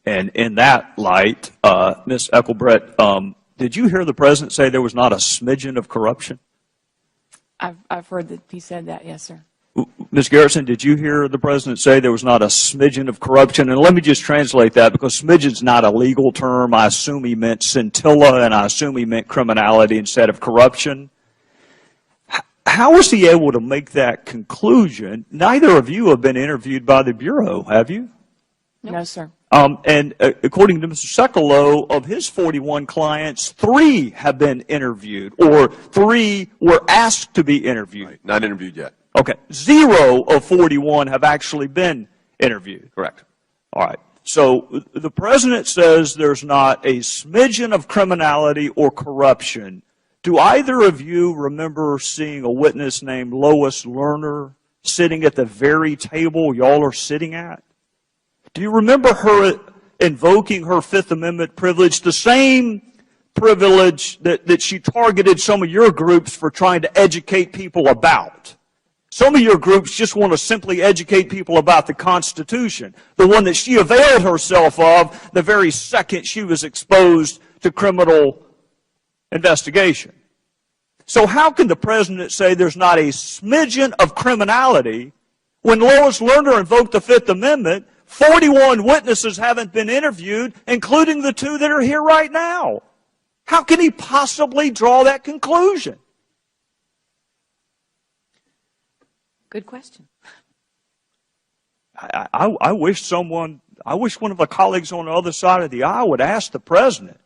And in that light, Ms. Eckelbrett, did you hear the president say there was not a smidgen of corruption? I've heard that he said that, yes, sir. Ms. Garrison, did you hear the president say there was not a smidgen of corruption? And let me just translate that, because smidgen's not a legal term. I assume he meant scintilla, and I assume he meant criminality instead of corruption. How was he able to make that conclusion? Neither of you have been interviewed by the Bureau, have you? No, sir. And according to Mr. Sekulow, of his 41 clients, 3 have been interviewed, or 3 were asked to be interviewed. Right. Not interviewed yet. Okay. 0 of 41 have actually been interviewed. Correct. All right. So the president says there's not a smidgen of criminality or corruption. Do either of you remember seeing a witness named Lois Lerner sitting at the very table y'all are sitting at? Do you remember her invoking her Fifth Amendment privilege, the same privilege that she targeted some of your groups for trying to educate people about? Some of your groups just want to simply educate people about the Constitution, the one that she availed herself of the very second she was exposed to criminal investigation. So how can the president say there's not a smidgen of criminality when Lois Lerner invoked the Fifth Amendment? 41 witnesses haven't been interviewed, including the 2 that are here right now. How can he possibly draw that conclusion? Good question. I wish one of the colleagues on the other side of the aisle would ask the president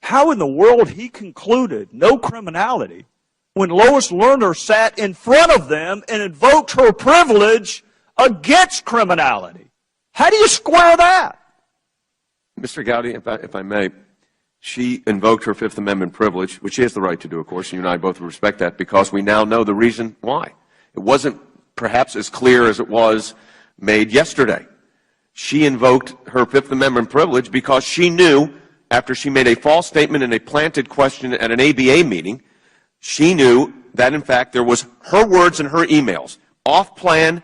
how in the world he concluded no criminality when Lois Lerner sat in front of them and invoked her privilege against criminality. How do you square that? Mr. Gowdy, if I may, she invoked her Fifth Amendment privilege, which she has the right to do, of course, and you and I both respect that, because we now know the reason why. It wasn't perhaps as clear as it was made yesterday. She invoked her Fifth Amendment privilege because she knew, after she made a false statement and a planted question at an ABA meeting, she knew that, in fact, there was her words and her emails, off-plan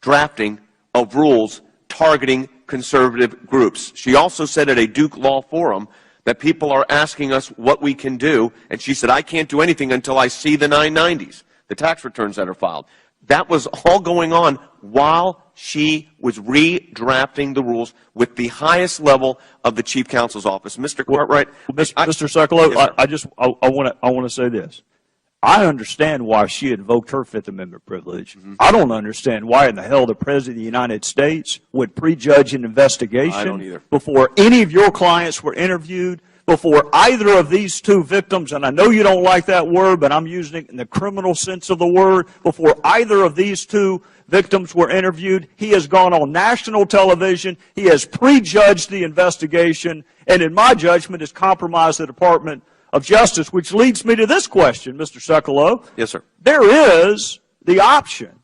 drafting of rules targeting conservative groups. She also said at a Duke Law Forum that people are asking us what we can do, and she said, I can't do anything until I see the 990s, the tax returns that are filed. That was all going on while she was redrafting the rules with the highest level of the Chief Counsel's office. Mr. Cartwright. Mr. Sekulow, yes, I want to say this. I understand why she invoked her Fifth Amendment privilege. I don't understand why in the hell the President of the United States would prejudge an investigation before any of your clients were interviewed, before either of these 2 victims, and I know you don't like that word, but I'm using it in the criminal sense of the word, before either of these 2 victims were interviewed. He has gone on national television. He has prejudged the investigation, and in my judgment has compromised the Department of Justice, which leads me to this question, Mr. Sekulow. Yes, sir. There is the option,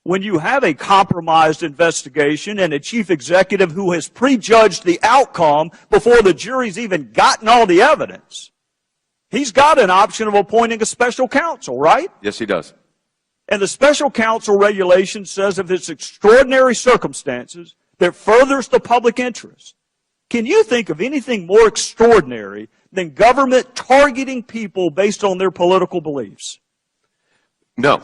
when you have a compromised investigation and a chief executive who has prejudged the outcome before the jury's even gotten all the evidence, he's got an option of appointing a special counsel, right? Yes, he does. And the special counsel regulation says if it's extraordinary circumstances that furthers the public interest. Can you think of anything more extraordinary than government targeting people based on their political beliefs? No.